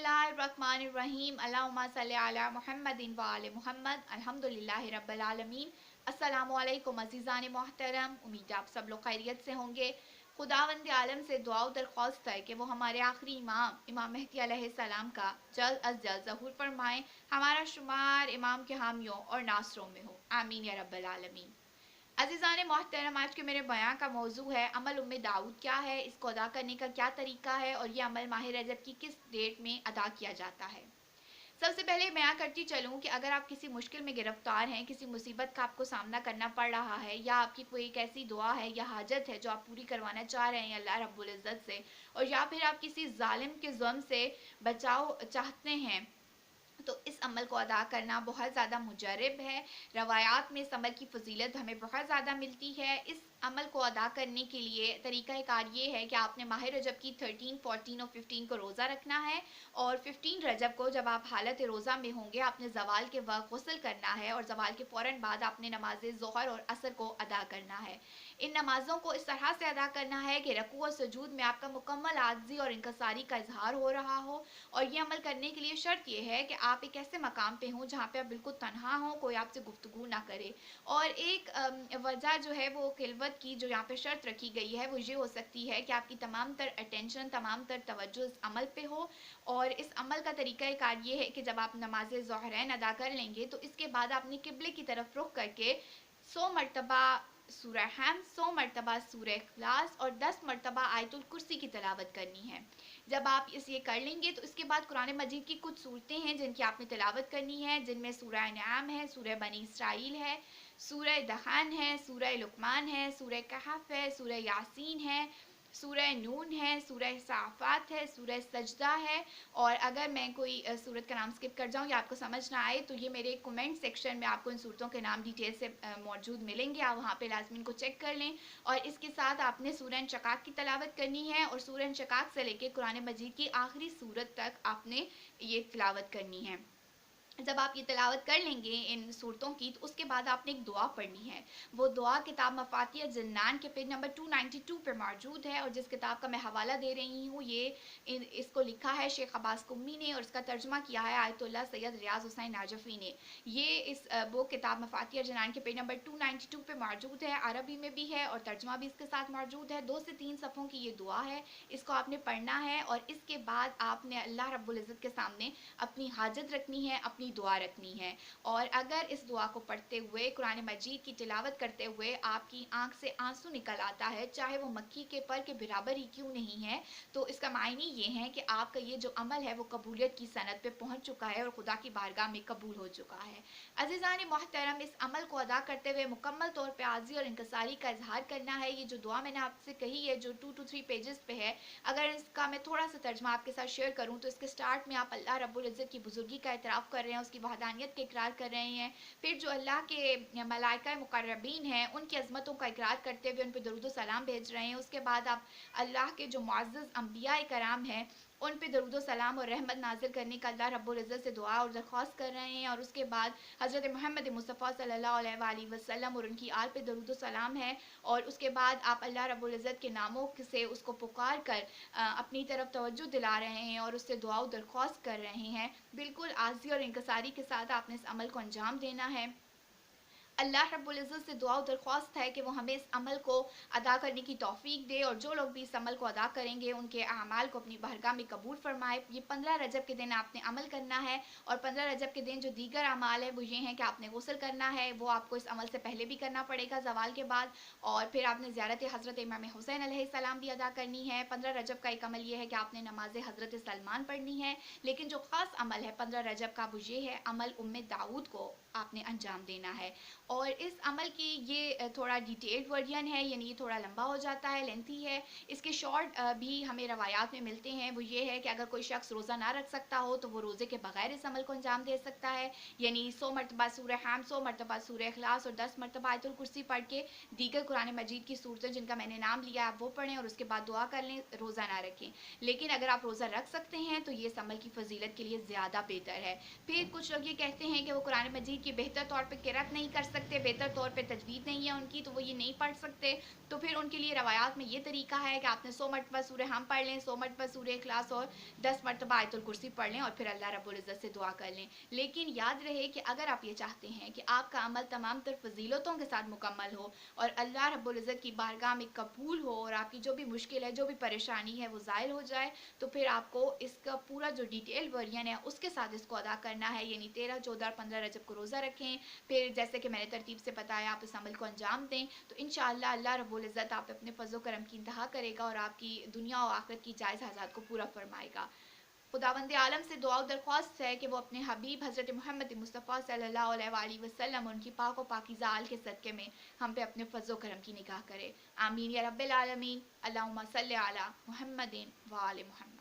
बिस्मिल्लाहिर्रहमानिर्रहीम अल्लाहुम्मा सल्लि अला मुहम्मदिन व आले मुहम्मद अल्हम्दुलिल्लाहि रब्बिल आलमीन। अस्सलामु अलैकुम अज़ीज़ान मोहतरम, उम्मीद है आप सब लोग खैरियत से होंगे। खुदावंद आलम से दुआ और दरख्वास्त है कि वो हमारे आखिरी इमाम मेहदी अलैहिस्सलाम का जल्द अज जल्द ज़हूर फरमाएँ, हमारा शुमार इमाम के हामियों और नासरों में हो, आमीन या रब्बल आलमीन। अज़ीज़ान मोहतरम, आज के मेरे बयान का मौजू है अमल उम्मे दाऊद क्या है, इसको अदा करने का क्या तरीका है और ये अमल माह रजब की किस डेट में अदा किया जाता है। सबसे पहले बयान करती चलूँ कि अगर आप किसी मुश्किल में गिरफ्तार हैं, किसी मुसीबत का आपको सामना करना पड़ रहा है, या आपकी कोई एक ऐसी दुआ है या हाजत है जो आप पूरी करवाना चाह रहे हैं अल्लाह रब्बुल इज़्ज़त से, और या फिर आप किसी जालिम के जुल्म से बचाव चाहते हैं, तो इस अमल को अदा करना बहुत ज़्यादा मुजरब है। रवायात में इस अमल की फजीलत हमें बहुत ज़्यादा मिलती है। इस अमल को अदा करने के लिए तरीक़ाकार ये है कि आपने माह रजब की 13, 14 और 15 को रोज़ा रखना है, और 15 रजब को जब आप हालत रोज़ा में होंगे आपने ज़वाल के वक्त गुस्ल करना है, और ज़वाल के फ़ौरन बाद आपने नमाज ज़ोहर और असर को अदा करना है। इन नमाज़ों को इस तरह से अदा करना है कि रकू और सजूद में आपका मुकम्मल आज़ी और इनकसारी का इजहार हो रहा हो। और ये अमल करने के लिए शर्त ये है कि आप एक ऐसे मकाम पे हों जहाँ पे आप बिल्कुल तन्हा हों, कोई आपसे गुफ्तगू ना करे। और एक वजह जो है वो खिलवत की जो यहाँ पे शर्त रखी गई है वो ये हो सकती है कि आपकी तमाम तर अटेंशन, तमाम तर तवज्जो इस अमल पे हो। और इस अमल का तरीक़ाकार ये है कि जब आप नमाज ज़ोहरैन अदा कर लेंगे तो इसके बाद आपने किबले की तरफ रुख करके 100 मरतबा सूरह हम, 100 मरतबा सूरह इखलास और 10 मरतबा आयतुल कुर्सी की तिलावत करनी है। जब आप ये कर लेंगे तो इसके बाद कुरान मजीद की कुछ सूरतें हैं जिनकी आपने तिलावत करनी है, जिनमें सूरह अनआम है, सूरह बनी इसराइल है, सूरह दहान है, सूरह लुकमान है, सूरह कहफ है, सूरह यासीन है, सूरह नून है, सूरह साफ़ात है, सूरह सजदा है। और अगर मैं कोई सूरत का नाम स्किप कर जाऊँ या आपको समझ ना आए तो ये मेरे कमेंट सेक्शन में आपको इन सूरतों के नाम डिटेल से मौजूद मिलेंगे, आप वहाँ पे लाजमी इनको चेक कर लें। और इसके साथ आपने सूरह इंशिकाक की तिलावत करनी है, और सूरह इंशिकाक से लेकर कुरान मजीद की आखिरी सूरत तक आपने ये तिलावत करनी है। जब आप ये तिलावत कर लेंगे इन सूरतों की तो उसके बाद आपने एक दुआ पढ़नी है। वो दुआ किताब मफातिह जन्नान के पेज नंबर 292 पर मौजूद है, और जिस किताब का मैं हवाला दे रही हूँ ये इसको लिखा है शेख अब्बास कुम्मी ने, और इसका तर्जुमा किया है आयतुल्लाह सैयद रियाज हुसैन नाजफ़ी ने। ये इस वो किताब मफातिह जन्नान के पेज नंबर 292 पे मौजूद है, अरबी में भी है और तर्जुमा भी इसके साथ मौजूद है। 2 से 3 सफ़ों की ये दुआ है, इसको आपने पढ़ना है, और इसके बाद आपने अल्लाह रब्बुल इज़्ज़त के सामने अपनी हाजत रखनी है, अपनी दुआ रखनी है। और अगर इस दुआ को पढ़ते हुए कुरान मजीद की तिलावत करते हुए आपकी आंख से आंसू निकल आता है, चाहे वो मक्खी के पर के बराबर ही क्यों नहीं है, तो इसका मायने ये है कि आपका ये जो अमल है वो कबूलियत की सनद पे पहुंच चुका है और खुदा की बारगाह में कबूल हो चुका है। अज़ीज़ान मोहतरम, इस अमल को अदा करते हुए मुकम्मल तौर पर आज़ी और इंकसारी का इजहार करना है। ये जो दुआ मैंने आपसे कही है जो 2 to 3 पेजेस पे है, अगर इसका मैं थोड़ा सा तर्जमा आपके साथ शेयर करूँ तो इसके स्टार्ट में आप अल्लाह रब्बुल इज़्ज़त की बुजुर्गी का इतराफ़ कर रहे हैं, उसकी वहदानियत के इकरार कर रहे हैं। फिर जो अल्लाह के मलाइका मुक़र्रबीन हैं उनकी अज़मतों का इकरार करते हुए उन पर दरूद व सलाम भेज रहे हैं। उसके बाद आप अल्लाह के जो मुअज़्ज़ज़ अंबिया कराम हैं उन पे दरूद व सलाम और रहमत नाज़िल करने का अल्लाह रब्बुल इज़्ज़त से दुआ और दरख्वास्त कर रहे हैं। और उसके बाद हज़रत मोहम्मद मुस्तफ़ा सल्लल्लाहु अलैहि वसल्लम और उनकी आल पे दरूद व सलाम है। और उसके बाद आप अल्लाह रब्बुल इज़्ज़त के नामों से उसको पुकार कर अपनी तरफ तवज्जो दिला रहे हैं और उससे दुआ और दरख्वास्त कर रहे हैं। बिल्कुल आज़ी और इंकसारी के साथ आपने इस अमल को अंजाम देना है। अल्लाह रब्बुल इज़्ज़त से दुआ और दरख्वास्त है कि वो हमें इस अमल को अदा करने की तौफ़ीक दे, और जो लोग भी इस अमल को अदा करेंगे उनके अमाल को अपनी बारगाह में कबूल फ़रमाए। ये 15 रजब के दिन आपने अमल करना है, और 15 रजब के दिन जो दीगर अमाल है वो ये हैं कि आपने गुस्ल करना है, वो आपको इस अमल से पहले भी करना पड़ेगा ज़वाल के बाद। और फिर आपने ज़ियारत हज़रत इमाम हुसैन अलैहिस्सलाम भी अदा करनी है। 15 रजब का एक अमल ये है कि आपने नमाज़ हज़रत सलमान पढ़नी है। लेकिन जो ख़ास अमल है 15 रजब का वो ये है, अमल उम्मे दाऊद को आपने अंजाम देना है। और इस अमल की ये थोड़ा डिटेल्ड वर्जन है, यानी ये थोड़ा लंबा हो जाता है, लेंथी है। इसके शॉर्ट भी हमें रवायात में मिलते हैं। वो ये है कि अगर कोई शख्स रोज़ा ना रख सकता हो तो वो रोज़े के बगैर इस अमल को अंजाम दे सकता है, यानी 100 मरतबा सूरह हम, 100 मरतबा सूरह इखलास और 10 मरतबा आयतुल कुर्सी पढ़ के दीगर कुरान मजीद की सूरतें जिनका मैंने नाम लिया आप वो पढ़ें, और उसके बाद दुआ कर लें, रोज़ा ना रखें। लेकिन अगर आप रोज़ा रख सकते हैं तो ये इस अमल की फजीलत के लिए ज़्यादा बेहतर है। फिर कुछ लोग ये कहते हैं कि वो कुरान मजीद की बेहतर तौर पे क़िरात नहीं कर सकते, बेहतर तौर पे तजवीद नहीं है उनकी, तो वो ये नहीं पढ़ सकते, तो फिर उनके लिए रवायात में ये तरीका है कि आपने 100 मरतबा सूरह हम पढ़ लें, 100 मरतबा सूरह इखलास और 10 मरतबा आयतुल कुर्सी पढ़ लें और फिर अल्लाह रब्बुल इज़्ज़त से दुआ कर लें। लेकिन याद रहे कि अगर आप ये चाहते हैं कि आपका अमल तमाम तर फजीलतों के साथ मुकम्मल हो और अल्लाह रब्बुल इज़्ज़त की बारगाह में कबूल हो और आपकी जो भी मुश्किल है, जो भी परेशानी है वो ज़ाइल हो जाए, तो फिर आपको इसका पूरा जो डिटेल वर्जन है उसके साथ इसको अदा करना है। यानी 13, 14 और 15 रजब को रोज़ा रखें, फिर जैसे कि मैंने तरतीब से बताया आप इस अमल को अंजाम दें, तो इंशाअल्लाह अल्लाह रब्बुल इज़्ज़त आप अपने फ़ज़्ल व करम की इंतहा करेगा और आपकी दुनिया और आखिरत की जायज़ हाजात को पूरा फरमाएगा। खुदावंद आलम से दुआ और दरख्वास्त है कि वो अपने हबीब हज़रत मोहम्मद मुस्तफ़ा सल्लल्लाहु अलैहि वसल्लम उनकी पाक व पाकीज़ा आल के सदक़े में हम पे अपने फ़ज़्ल व करम की निगाह करे। आमीन या रब्बिल आलमीन। अल्लाहुम्मा सल्लि अला मुहम्मदिन व आले मुहम्मद।